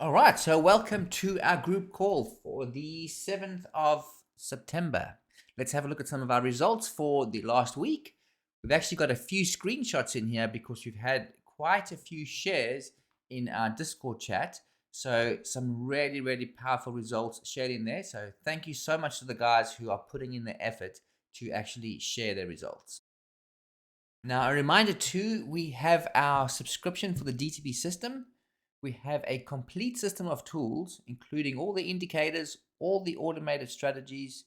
All right, so welcome to our group call for the 7th of September. Let's have a look at some of our results for the last week. We've actually got a few screenshots in here because we've had quite a few shares in our Discord chat. So some really, really powerful results shared in there. So thank you so much to the guys who are putting in the effort to actually share their results. Now, a reminder too, we have our subscription for the DTB system. We have a complete system of tools, including all the indicators, all the automated strategies,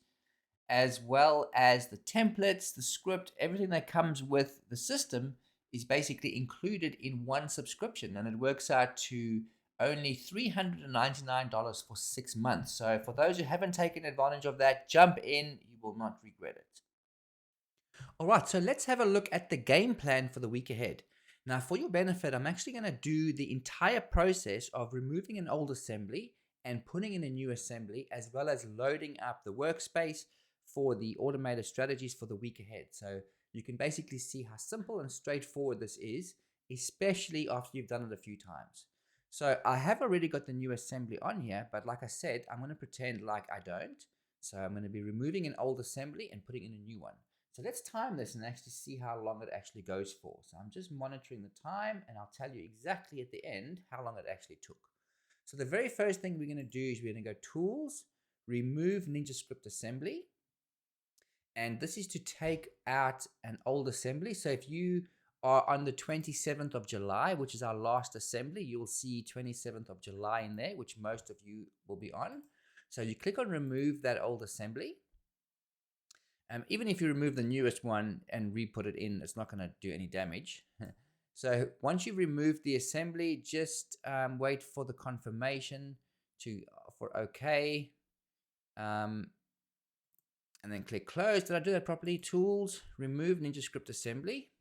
as well as the templates, the script, everything that comes with the system is basically included in one subscription, and it works out to only $399 for 6 months. So for those who haven't taken advantage of that, jump in, you will not regret it. All right, so let's have a look at the game plan for the week ahead. Now, for your benefit, I'm actually going to do the entire process of removing an old assembly and putting in a new assembly, as well as loading up the workspace for the automated strategies for the week ahead. So you can basically see how simple and straightforward this is, especially after you've done it a few times. So I have already got the new assembly on here, but like I said, I'm going to pretend like I don't. So I'm going to be removing an old assembly and putting in a new one. So let's time this and actually see how long it actually goes for. So I'm just monitoring the time, and I'll tell you exactly at the end how long it actually took. So the very first thing we're going to do is we're going to go Tools, Remove NinjaScript Assembly. And this is to take out an old assembly. So if you are on the 27th of July, which is our last assembly, you'll see 27th of July in there, which most of you will be on. So you click on Remove that old assembly. Even if you remove the newest one and re-put it in, it's not going to do any damage. So once you've removed the assembly, just wait for the confirmation for OK. And then click Close. Did I do that properly? Tools, Remove NinjaScript Assembly.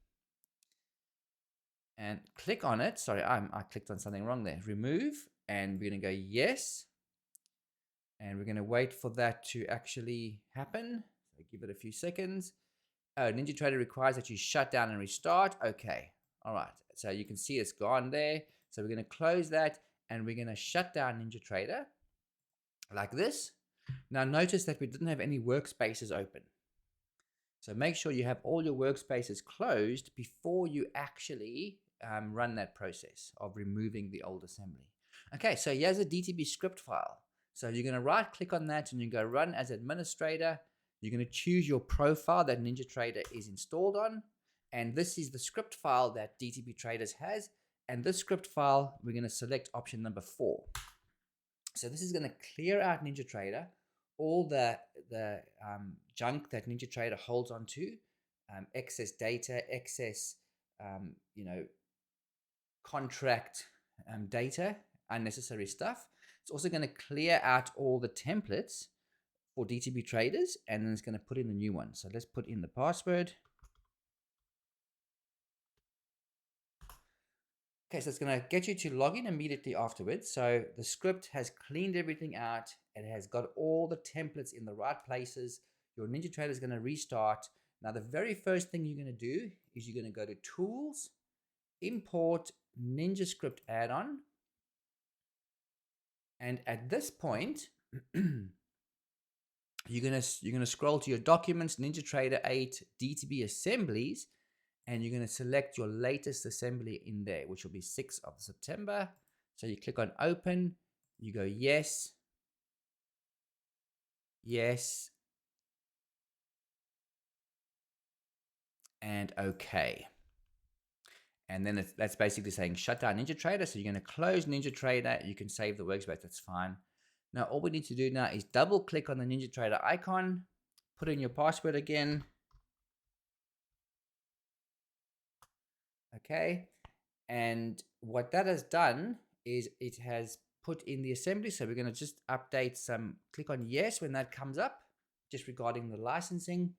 And click on it. Sorry, I clicked on something wrong there. Remove. And we're going to go Yes. And we're going to wait for that to actually happen. So give it a few seconds. Oh, NinjaTrader requires that you shut down and restart. Okay. All right. So you can see it's gone there. So we're going to close that and we're going to shut down NinjaTrader like this. Now notice that we didn't have any workspaces open. So make sure you have all your workspaces closed before you actually run that process of removing the old assembly. Okay, so here's a DTB script file. So you're going to right click on that and you go run as administrator. You're going to choose your profile that NinjaTrader is installed on. And this is the script file that DTB Traders has. And this script file, we're going to select option number 4. So this is going to clear out NinjaTrader, all the junk that NinjaTrader holds onto, excess data, excess, contract data, unnecessary stuff. It's also going to clear out all the templates for DTB traders, and then it's going to put in the new one. So let's put in the password. Okay, so it's going to get you to log in immediately afterwards. So the script has cleaned everything out. It has got all the templates in the right places. Your NinjaTrader is going to restart. Now, the very first thing you're going to do is you're going to go to Tools, Import NinjaScript add-on. And at this point, you're gonna scroll to your documents, NinjaTrader 8 DTB assemblies, and you're gonna select your latest assembly in there, which will be 6th of September. So you click on Open, you go Yes, Yes, and OK. And then that's basically saying shut down NinjaTrader. So you're going to close NinjaTrader. You can save the workspace. That's fine. Now, all we need to do now is double click on the NinjaTrader icon, put in your password again. Okay. And what that has done is it has put in the assembly. So we're going to just update some, click on yes when that comes up, just regarding the licensing.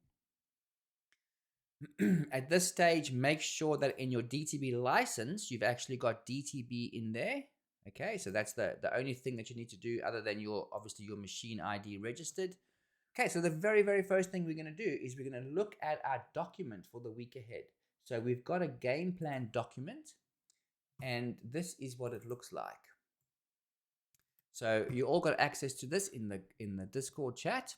At this stage, make sure that in your DTB license, you've actually got DTB in there. Okay, so that's the only thing that you need to do other than obviously your machine ID registered. Okay, so the very, very first thing we're going to do is we're going to look at our document for the week ahead. So we've got a game plan document, and this is what it looks like. So you all got access to this in the Discord chat.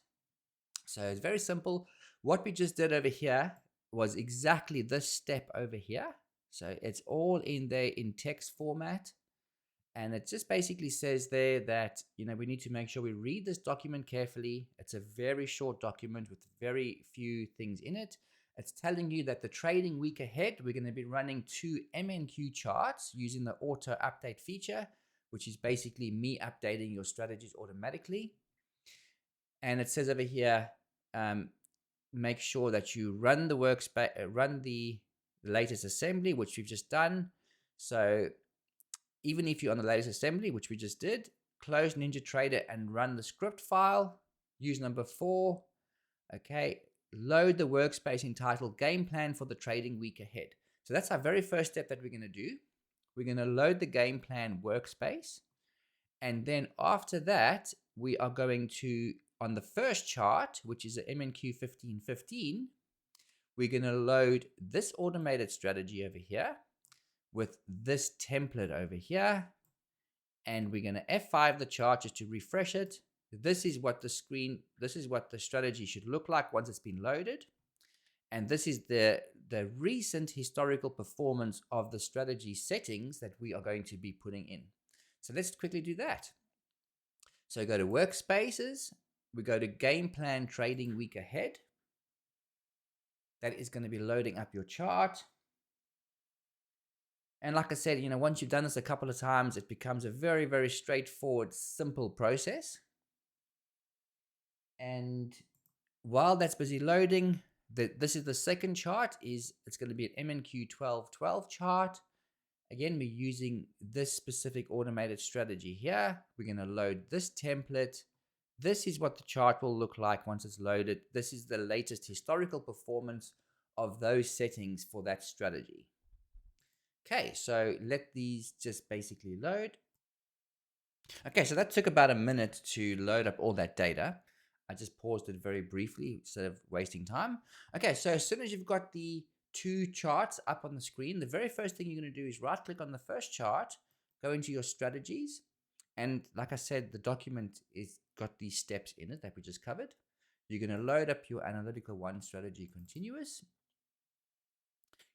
So it's very simple. What we just did over here was exactly this step over here. So it's all in there in text format. And it just basically says there that, we need to make sure we read this document carefully. It's a very short document with very few things in it. It's telling you that the trading week ahead, we're going to be running 2 MNQ charts using the auto update feature, which is basically me updating your strategies automatically. And it says over here, make sure that you run the workspace, run the latest assembly, which we've just done. So even if you're on the latest assembly, which we just did, close NinjaTrader and run the script file. Use number 4. Okay, load the workspace entitled Game Plan for the Trading Week Ahead. So that's our very first step that we're going to do. We're going to load the game plan workspace. And then after that, we are going to, on the first chart, which is a MNQ 1515, we're going to load this automated strategy over here with this template over here. And we're going to F5 the chart just to refresh it. This is what the strategy should look like once it's been loaded. And this is the recent historical performance of the strategy settings that we are going to be putting in. So let's quickly do that. So go to workspaces. We go to game plan trading week ahead. That is going to be loading up your chart. And like I said, once you've done this a couple of times, it becomes a very, very straightforward, simple process. And while that's busy loading, this is the second chart. It's going to be an MNQ 1212 chart. Again, we're using this specific automated strategy here. We're going to load this template. This is what the chart will look like once it's loaded. This is the latest historical performance of those settings for that strategy. Okay, so let these just basically load. Okay, so that took about a minute to load up all that data. I just paused it very briefly instead of wasting time. Okay, so as soon as you've got the 2 charts up on the screen, the very first thing you're going to do is right click on the first chart, go into your strategies. And like I said, the document is got these steps in it that we just covered. You're going to load up your analytical 1 strategy continuous.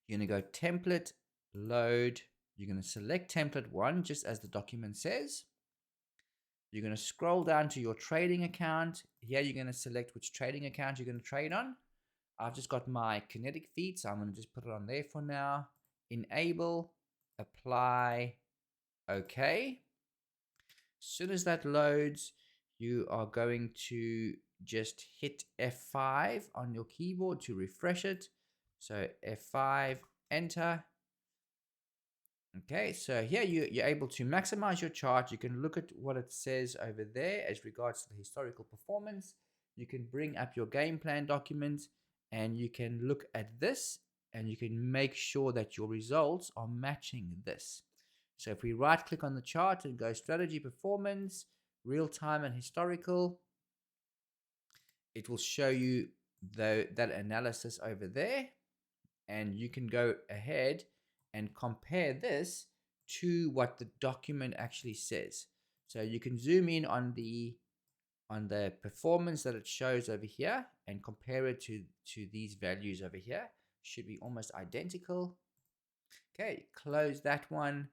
You're going to go template, load. You're going to select template 1 just as the document says. You're going to scroll down to your trading account. Here you're going to select which trading account you're going to trade on. I've just got my kinetic feed, so I'm going to just put it on there for now. Enable, apply, OK. As soon as that loads, you are going to just hit F5 on your keyboard to refresh it. So F5, enter. Okay, so here you're able to maximize your chart. You can look at what it says over there as regards to the historical performance. You can bring up your game plan document and you can look at this and you can make sure that your results are matching this. So if we right click on the chart and go strategy performance, real time and historical, it will show you that analysis over there. And you can go ahead and compare this to what the document actually says. So you can zoom in on the performance that it shows over here and compare it to these values over here. Should be almost identical. Okay, close that one.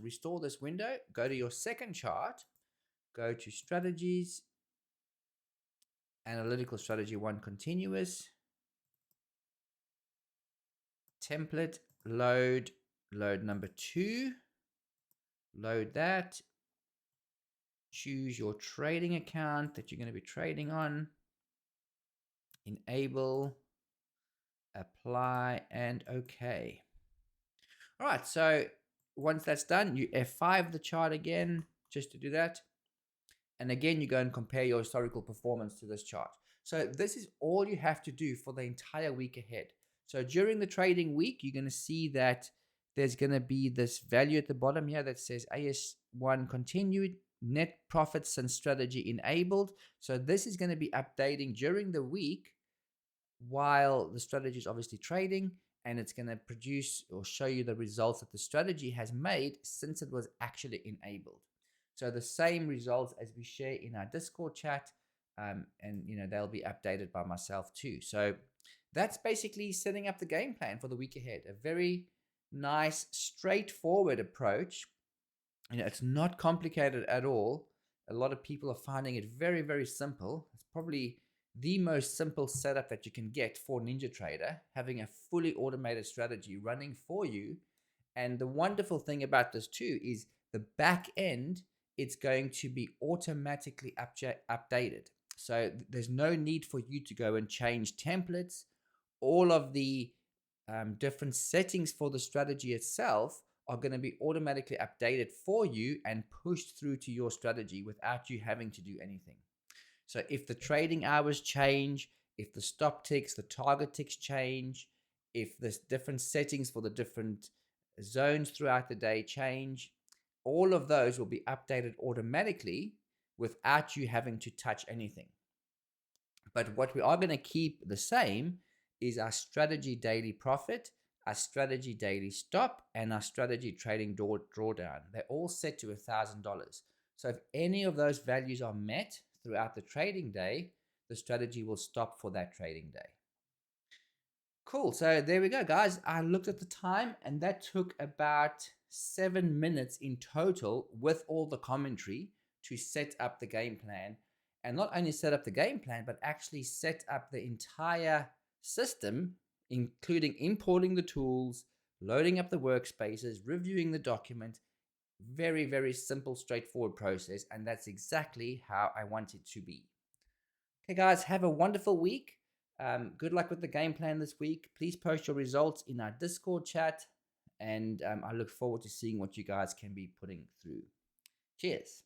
Restore this window. Go to your second chart. Go to strategies. Analytical strategy 1 continuous. Template, load number 2, load that, choose your trading account that you're going to be trading on, enable, apply, and OK. All right, so once that's done, you F5 the chart again just to do that. And again, you go and compare your historical performance to this chart. So this is all you have to do for the entire week ahead. So during the trading week, you're going to see that there's going to be this value at the bottom here that says AS1 continued, net profits and strategy enabled. So this is going to be updating during the week while the strategy is obviously trading. and it's going to produce or show you the results that the strategy has made since it was actually enabled. So the same results as we share in our Discord chat, and they'll be updated by myself too. So that's basically setting up the game plan for the week ahead. A very nice, straightforward approach. It's not complicated at all. A lot of people are finding it very, very simple. It's probably the most simple setup that you can get for NinjaTrader, having a fully automated strategy running for you. And the wonderful thing about this too is the back end, it's going to be automatically updated. So there's no need for you to go and change templates. All of the different settings for the strategy itself are going to be automatically updated for you and pushed through to your strategy without you having to do anything. So if the trading hours change, if the stop ticks, the target ticks change, if there's different settings for the different zones throughout the day change, all of those will be updated automatically without you having to touch anything. But what we are going to keep the same is our strategy daily profit, our strategy daily stop, and our strategy trading drawdown. They're all set to $1,000. So if any of those values are met throughout the trading day, the strategy will stop for that trading day. Cool. So there we go, guys. I looked at the time, and that took about 7 minutes in total with all the commentary to set up the game plan. And not only set up the game plan, but actually set up the entire system, including importing the tools, loading up the workspaces, reviewing the document. Very, very simple, straightforward process. And that's exactly how I want it to be. Okay, guys, have a wonderful week. Good luck with the game plan this week. Please post your results in our Discord chat. And I look forward to seeing what you guys can be putting through. Cheers.